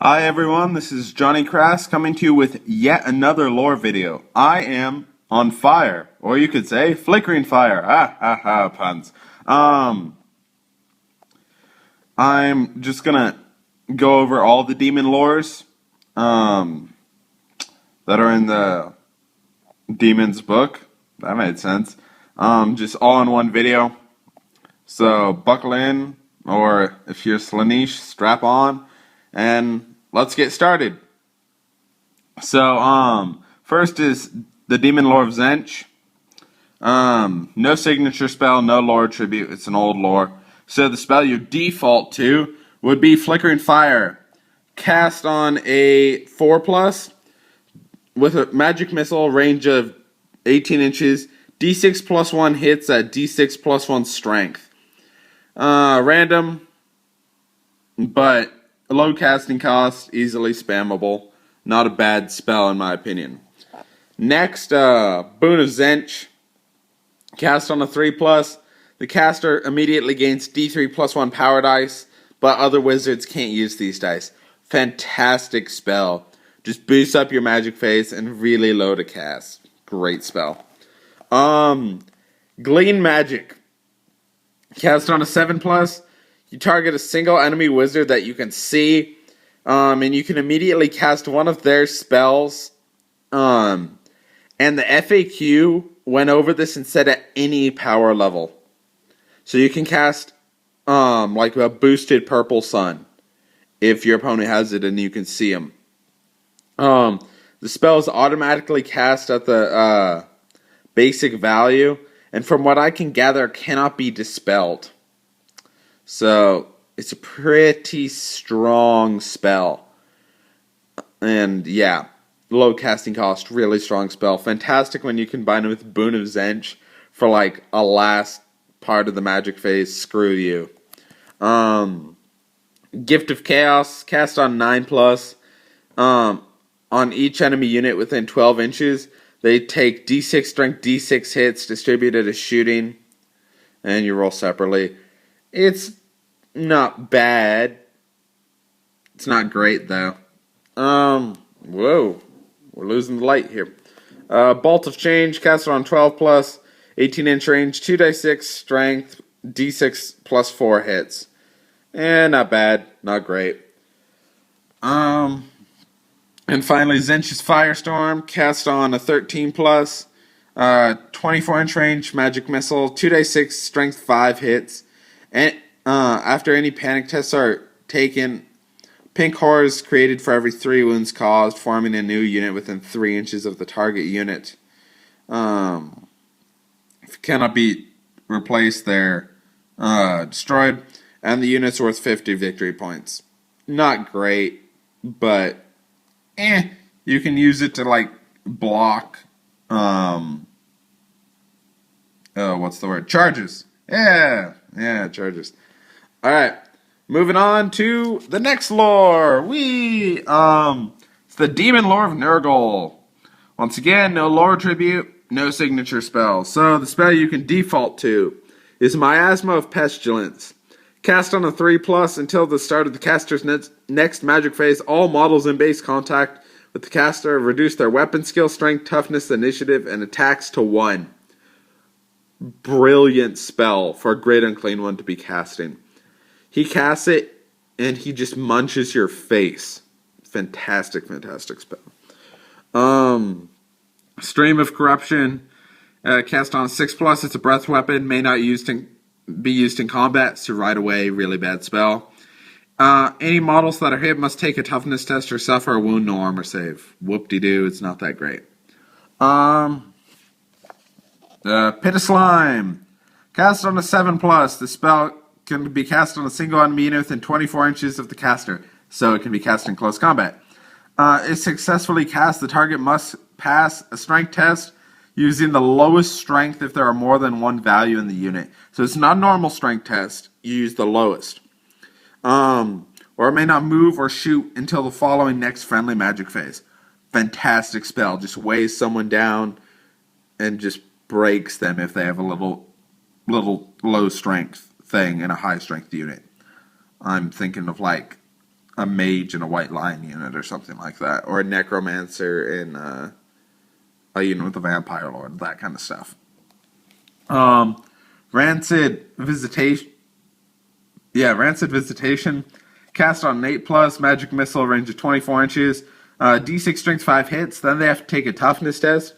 Hi everyone, this is Johnny Crass coming to you with yet another lore video. I am on fire, or you could say flickering fire. Puns. I'm just gonna go over all the demon lores that are in the Demon's book. That made sense. Just all in one video. So buckle in, or if you're Slaanesh, strap on, and let's get started. So, first is the Demon Lore of Zench. No signature spell, no lore tribute. It's an old lore. So the spell you default to would be Flickering Fire. Cast on a 4+ with a magic missile, range of 18 inches. D6 plus 1 hits at D6 plus 1 strength. Random, but low casting cost, easily spammable. Not a bad spell in my opinion. Next, Boon of Zench. Cast on a 3+. The caster immediately gains D3 plus 1 power dice, but other wizards can't use these dice. Fantastic spell. Just boost up your magic phase and really low to cast. Great spell. Glean Magic. Cast on a 7+. You target a single enemy wizard that you can see, and you can immediately cast one of their spells. And the FAQ went over this and said at any power level. So you can cast like a boosted Purple Sun if your opponent has it and you can see him. The spell is automatically cast at the basic value, and from what I can gather, cannot be dispelled. So it's a pretty strong spell. And yeah, low casting cost, really strong spell. Fantastic when you combine it with Boon of Zench for like a last part of the magic phase. Screw you. Gift of Chaos, cast on 9+. On each enemy unit within 12 inches, they take D6 strength, D6 hits distributed as shooting, and you roll separately. It's not bad. It's not great though. Whoa. We're losing the light here. Bolt of Change, cast on 12+, 18-inch range, 2d6 strength, d6 plus 4 hits. Not bad, not great. And finally, Zench's Firestorm, cast on a 13+, 24-inch range, magic missile, 2d6 strength, 5 hits. And after any panic tests are taken, pink horror is created for every 3 wounds caused, forming a new unit within 3 inches of the target unit. If it cannot be replaced, they're destroyed, and the unit's worth 50 victory points. Not great, but you can use it to like block. What's the word? Charges. Yeah, charges. All right. Moving on to the next lore. It's the Demon Lore of Nurgle. Once again, no lore tribute, no signature spell. So the spell you can default to is Miasma of Pestilence. Cast on a 3+ until the start of the caster's next magic phase. All models in base contact with the caster reduce their weapon skill, strength, toughness, initiative, and attacks to 1. Brilliant spell for a Great Unclean One to be casting. He casts it, and he just munches your face. Fantastic spell. Stream of Corruption, cast on 6+. It's a breath weapon, may not be used in combat, so right away, really bad spell. Any models that are hit must take a toughness test or suffer a wound, no armor save. Whoop-de-doo, it's not that great. Pit of Slime, cast on a 7+. The spell can be cast on a single enemy unit within 24 inches of the caster, so it can be cast in close combat. If successfully cast, the target must pass a strength test using the lowest strength if there are more than one value in the unit. So it's not a normal strength test, you use the lowest. Or it may not move or shoot until the following next friendly magic phase. Fantastic spell, just weighs someone down and just breaks them if they have a little low strength thing in a high strength unit. I'm thinking of like a mage in a white lion unit or something like that, or a necromancer in a unit with a vampire lord, that kind of stuff. Rancid Visitation. Yeah, Rancid Visitation. Cast on an 8+, magic missile, range of 24 inches. D6 strength 5 hits, then they have to take a toughness test.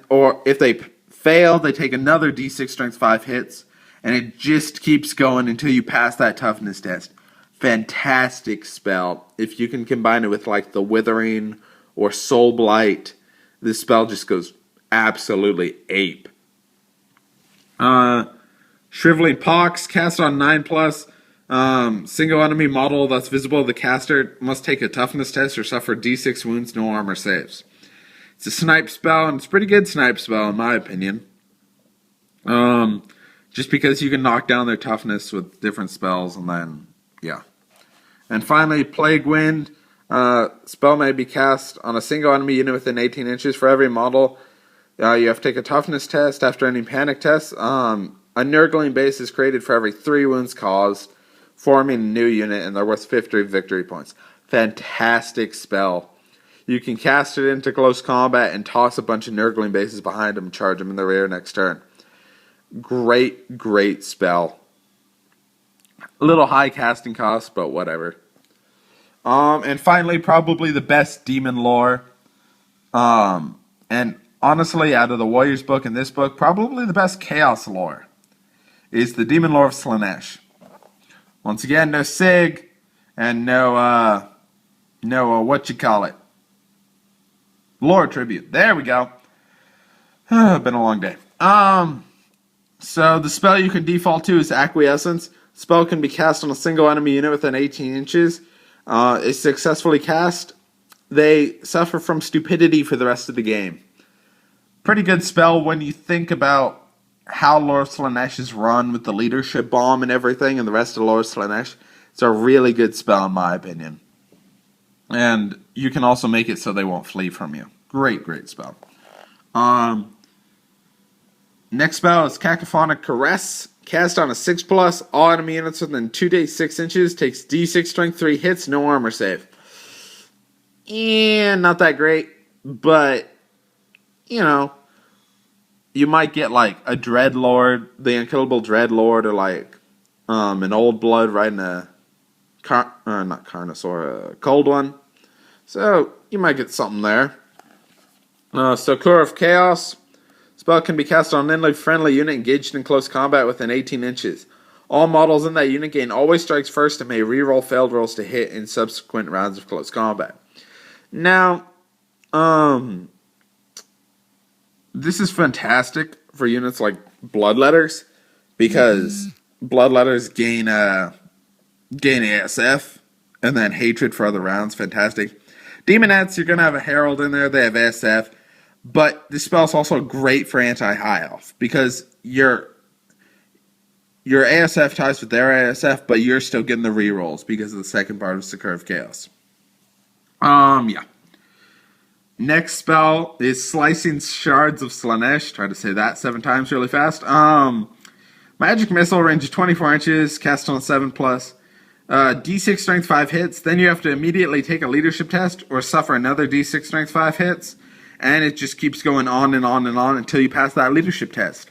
Or if they fail, they take another D6 strength 5 hits. And it just keeps going until you pass that toughness test. Fantastic spell. If you can combine it with like the Withering or Soul Blight, this spell just goes absolutely ape. Shriveling Pox, cast on 9+. Single enemy model that's visible to the caster must take a toughness test or suffer D6 wounds, no armor saves. It's a snipe spell, and it's a pretty good snipe spell in my opinion. Just because you can knock down their toughness with different spells, and then, yeah. And finally, Plague Wind. Spell may be cast on a single enemy unit within 18 inches. For every model, you have to take a toughness test. After any panic tests, a Nurgling base is created for every 3 wounds caused, forming a new unit, and they're worth 50 victory points. Fantastic spell. You can cast it into close combat and toss a bunch of Nurgling bases behind them and charge them in the rear next turn. Great, great spell. A little high casting cost, but whatever. And finally, probably the best demon lore. And honestly, out of the Warriors book and this book, probably the best chaos lore is the demon lore of Slaanesh. Once again, no Sig, and no what you call it? Lore tribute. There we go. Been a long day. So the spell you can default to is Acquiescence. Spell can be cast on a single enemy unit within 18 inches. If successfully cast, they suffer from stupidity for the rest of the game. Pretty good spell when you think about how Lore of Slaanesh is run with the leadership bomb and everything, and the rest of Lore of Slaanesh. It's a really good spell in my opinion. And you can also make it so they won't flee from you. Great, great spell. Next spell is Cacophonic Caress. Cast on a 6+. All enemy units within 2d6 inches. Takes d6 strength 3 hits. No armor save. And not that great. But, you know, you might get like a Dreadlord, the Unkillable Dreadlord, or like an Old Blood riding a not Carnosaur, a cold one. So you might get something there. Sakura of Chaos. Spell can be cast on an friendly unit engaged in close combat within 18 inches. All models in that unit gain always strikes first and may reroll failed rolls to hit in subsequent rounds of close combat. Now, this is fantastic for units like Bloodletters, because Bloodletters gain ASF and then hatred for other rounds. Fantastic. Demonettes, you're going to have a Herald in there. They have ASF. But this spell is also great for anti-high elf, because your ASF ties with their ASF, but you're still getting the rerolls because of the second part of Sakura of Chaos. Yeah. Next spell is Slicing Shards of Slaanesh. Try to say that 7 times really fast. Magic Missile, range of 24 inches, cast on a 7+. D6 strength 5 hits. Then you have to immediately take a leadership test or suffer another D6 strength 5 hits. And it just keeps going on and on and on until you pass that leadership test.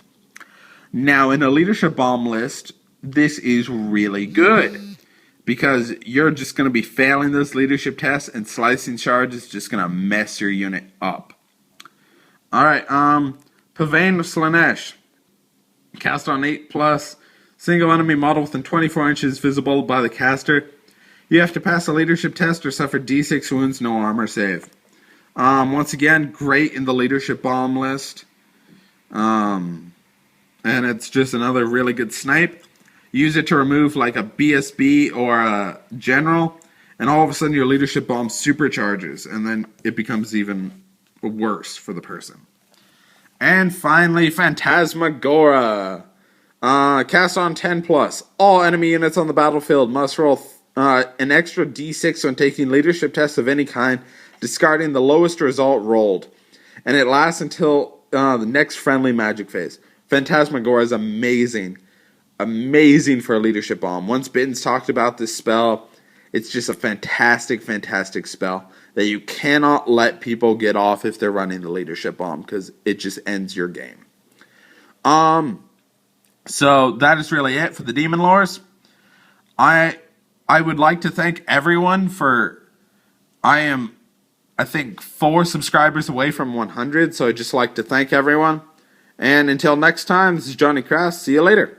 Now, in a leadership bomb list, this is really good, because you're just going to be failing those leadership tests, and Slicing Shards is just going to mess your unit up. Alright, Pavane of Slaanesh. Cast on 8+. Single enemy model within 24 inches visible by the caster. You have to pass a leadership test or suffer D6 wounds, no armor save. Once again, great in the leadership bomb list. And it's just another really good snipe. Use it to remove like a BSB or a general, and all of a sudden your leadership bomb supercharges, and then it becomes even worse for the person. And finally, Phantasmagora. Cast on 10+. All enemy units on the battlefield must roll an extra d6 when taking leadership tests of any kind, discarding the lowest result rolled. And it lasts until the next friendly magic phase. Phantasmagora is amazing. Amazing for a leadership bomb. Once Bitten's talked about this spell, It's just a fantastic, fantastic spell that you cannot let people get off if they're running the leadership bomb, because it just ends your game. So that is really it for the Demon Lores. I would like to thank everyone for. I think 4 subscribers away from 100, so I'd just like to thank everyone. And until next time, this is Johnny Krass. See you later.